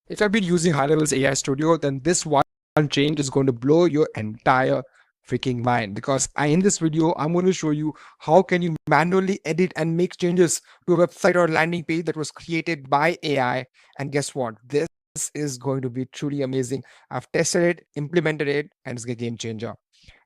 If I've been using HIGHLEVEL's AI Studio, then this one change is going to blow your entire freaking mind, because in this video I'm going to show you how can you manually edit and make changes to a website or landing page that was created by AI. And guess what? This is going to be truly amazing. I've tested it, implemented it, and it's a game changer.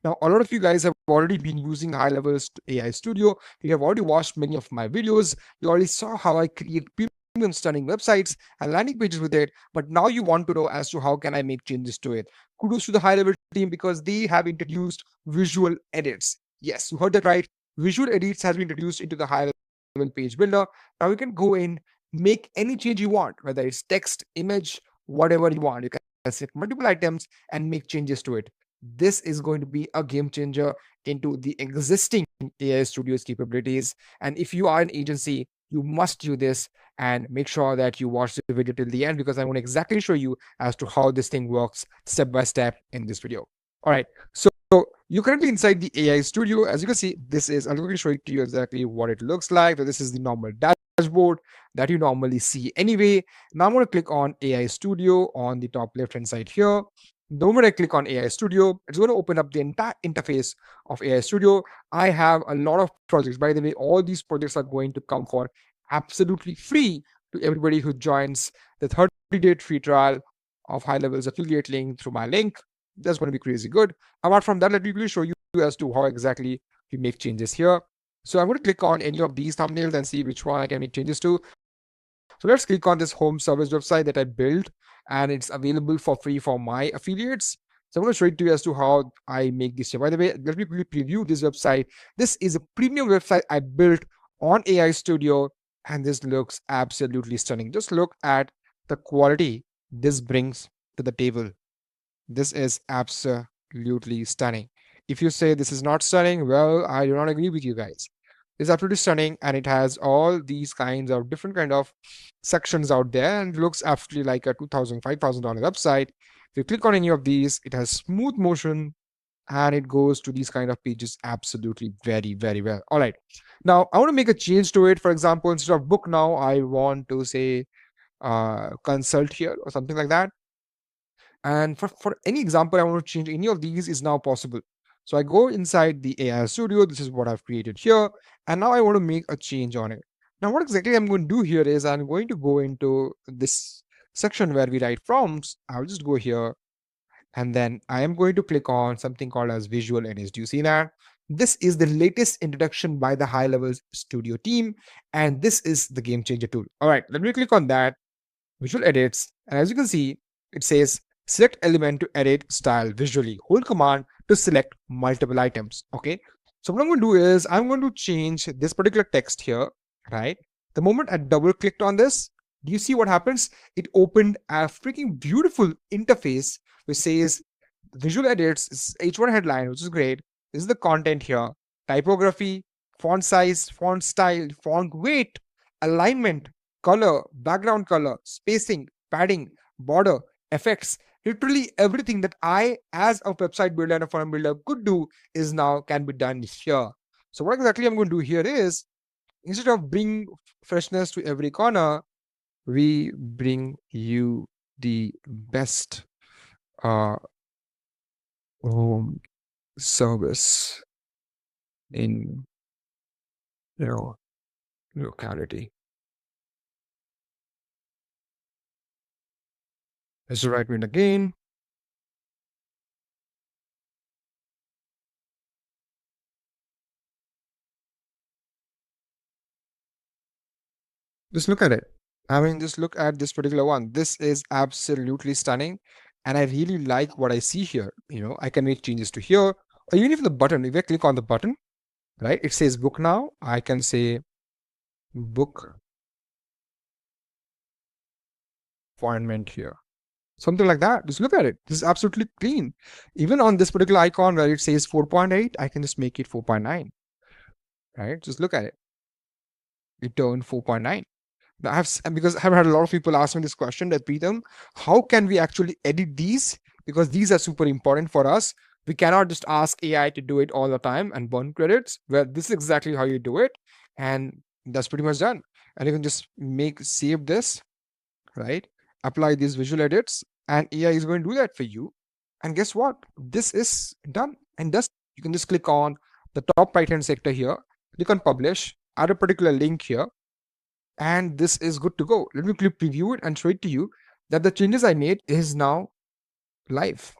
Now, a lot of you guys have already been using HIGHLEVEL's AI Studio. You have already watched many of my videos. You already saw how I create premium stunning websites and landing pages with it. But now you want to know as to how can I make changes to it. Kudos to the HIGHLEVEL team, because they have introduced visual edits. Yes, you heard that right. Visual edits has been introduced into the HIGHLEVEL page builder. Now you can go in, make any change you want, whether it's text, image, whatever you want. You can select multiple items and make changes to it. This is going to be a game changer into the existing AI Studio's capabilities. And if you are an agency, you must do this, and make sure that you watch the video till the end, because I want to exactly show you as to how this thing works step by step in this video. All right. So you're currently inside the AI Studio. As you can see, I'm going to show it to you exactly what it looks like. So this is the normal dashboard that you normally see anyway. Now I'm going to click on AI Studio on the top left hand side here. The moment I click on AI Studio, it's going to open up the entire interface of AI Studio. I have a lot of projects. By the way, all these projects are going to come for absolutely free to everybody who joins the 30-day free trial of HIGHLEVEL's affiliate link through my link. That's going to be crazy good. Apart from that, let me show you as to how exactly we make changes here. So I'm going to click on any of these thumbnails and see which one I can make changes to. So let's click on this home service website that I built, and it's available for free for my affiliates. So I'm going to show it to you as to how I make this here. By the way, let me quickly preview this website. This is a premium website I built on AI Studio, and this looks absolutely stunning. Just look at the quality this brings to the table. This is absolutely stunning. If you say this is not stunning, well, I do not agree with you guys. It's absolutely stunning, and it has all these kinds of different kind of sections out there, and it looks absolutely like a $2,000, $5,000 website. If you click on any of these, it has smooth motion, and it goes to these kind of pages absolutely very, very well. All right. Now I want to make a change to it. For example, instead of book now, I want to say consult here or something like that. And for any example, I want to change any of these is now possible. So I go inside the AI Studio. This is what I've created here. And now I want to make a change on it. Now, what exactly I'm going to do here is I'm going to go into this section where we write prompts. I'll just go here, and then I am going to click on something called as visual edits. Do you see that? This is the latest introduction by the HIGHLEVEL Studio team, and this is the game changer tool. All right, let me click on that, visual edits, and as you can see, it says select element to edit style visually. Hold command to select multiple items. Okay, so what I'm going to do is I'm going to change this particular text here, right? The moment I double clicked on this, do you see what happens? It opened a freaking beautiful interface which says visual edits is H1 headline, which is great. This is the content here, typography, font size, font style, font weight, alignment, color, background color, spacing, padding, border, effects. Literally everything that I, as a website builder and a form builder, could do is now can be done here. So what exactly I'm going to do here is, instead of bring freshness to every corner, we bring you the best home service in your locality. Let's write it again. Just look at it. I mean, just look at this particular one. This is absolutely stunning. And I really like what I see here. I can make changes to here. Or even if the button, if I click on the button, right, it says book now. I can say book appointment here. Something like that. Just look at it. This is absolutely clean. Even on this particular icon where it says 4.8, I can just make it 4.9. Right? Just look at it. It turned 4.9. Because I've had a lot of people ask me this question, that Pritam, how can we actually edit these? Because these are super important for us. We cannot just ask AI to do it all the time and burn credits. Well, this is exactly how you do it. And that's pretty much done. And you can just save this, right? apply these visual edits, and AI is going to do that for you. And guess what? This is done. And thus, you can just click on the top right hand sector here, click on publish, add a particular link here, and this is good to go. Let me click preview it and show it to you that the changes I made is now live.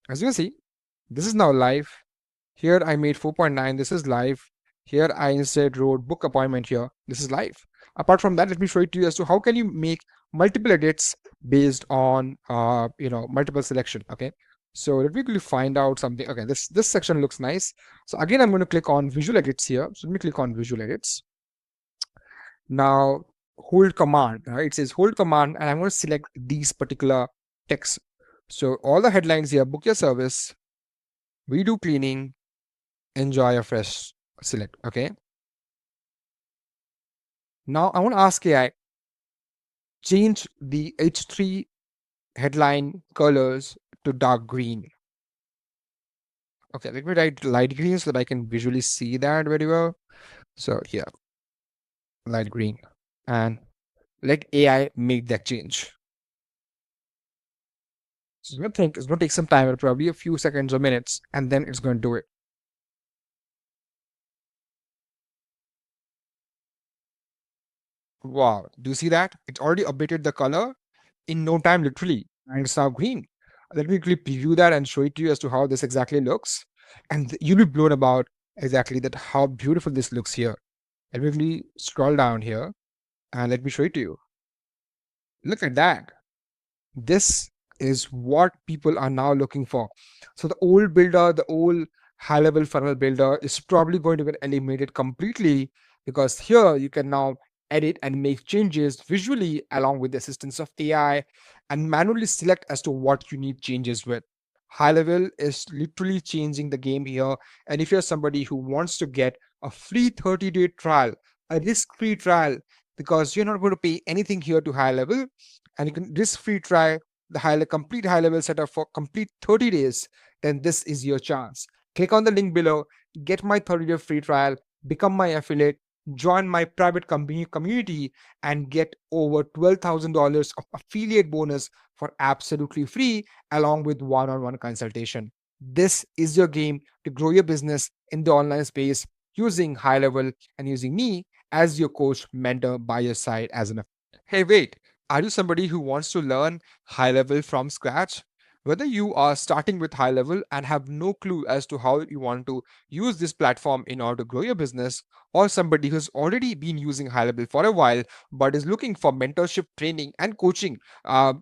As you can see, this is now live. Here I made 4.9. This is live. Here I instead wrote book appointment here. This is live. Apart from that, let me show it to you as to how can you make multiple edits based on multiple selection. Okay. So let me quickly find out something. Okay, this section looks nice. So again, I'm going to click on visual edits here. So let me click on visual edits. Now hold command. It says hold command, and I'm going to select these particular text. So all the headlines here: book your service, we do cleaning, enjoy a fresh select. Okay. Now I want to ask AI, change the H3 headline colors to dark green. Okay, let me write light green so that I can visually see that very well. So here, light green, and let AI make that change. So it's going to take some time, probably a few seconds or minutes, and then it's going to do it. Wow, do you see that? It's already updated the color in no time, literally, and it's now green. Let me quickly preview that and show it to you as to how this exactly looks. And you'll be blown about exactly that how beautiful this looks here. Let me quickly scroll down here and let me show it to you. Look at that. This is what people are now looking for. So the old builder, the old high level funnel builder is probably going to get eliminated completely, because here you can now edit and make changes visually along with the assistance of AI and manually select as to what you need changes with. High level is literally changing the game here. And if you're somebody who wants to get a free 30-day trial, a risk-free trial, because you're not going to pay anything here to high level, and you can risk-free try the complete high level setup for complete 30 days, then this is your chance. Click on the link below, get my 30-day free trial, become my affiliate, join my private company community, and get over $12,000 of affiliate bonus for absolutely free, along with one-on-one consultation. This is your game to grow your business in the online space using high level and using me as your coach, mentor by your side as an affiliate. Hey, wait. Are you somebody who wants to learn high level from scratch? Whether you are starting with high level and have no clue as to how you want to use this platform in order to grow your business, or somebody who's already been using high level for a while but is looking for mentorship, training, and coaching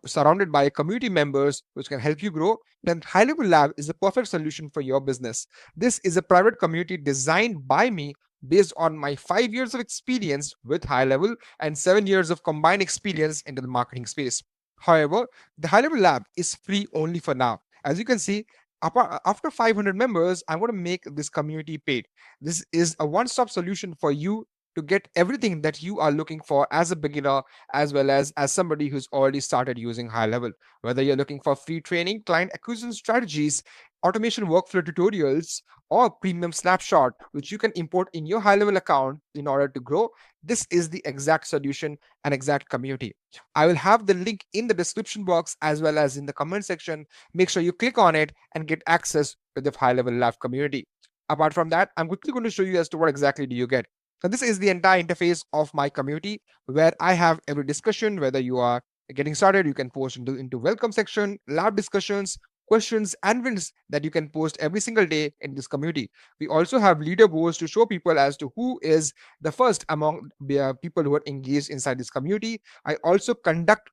surrounded by community members which can help you grow, then High Level Lab is the perfect solution for your business. This is a private community designed by me based on my 5 years of experience with high level and 7 years of combined experience into the marketing space. However, the high level lab is free only for now. As you can see, after 500 members, I want to make this community paid. This is a one-stop solution for you to get everything that you are looking for as a beginner, as well as somebody who's already started using high level. Whether you're looking for free training, client acquisition strategies, automation workflow tutorials, or premium snapshot, which you can import in your high level account in order to grow, this is the exact solution and exact community. I will have the link in the description box as well as in the comment section. Make sure you click on it and get access to the high level lab community. Apart from that, I'm quickly going to show you as to what exactly do you get. So this is the entire interface of my community, where I have every discussion. Whether you are getting started, you can post into welcome section, lab discussions, questions, and wins that you can post every single day in this community. We also have leaderboards to show people as to who is the first among the people who are engaged inside this community. I also conduct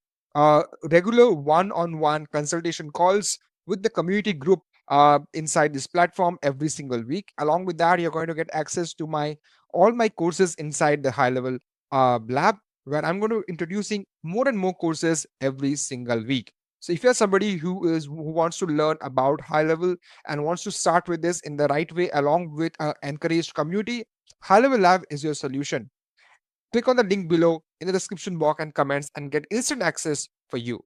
regular one-on-one consultation calls with the community group inside this platform every single week. Along with that, you're going to get access to my all my courses inside the high level lab, where I'm going to introducing more and more courses every single week. So if you're somebody who wants to learn about high level and wants to start with this in the right way along with an encouraged community, High Level Lab is your solution. Click on the link below in the description box and comments and get instant access for you.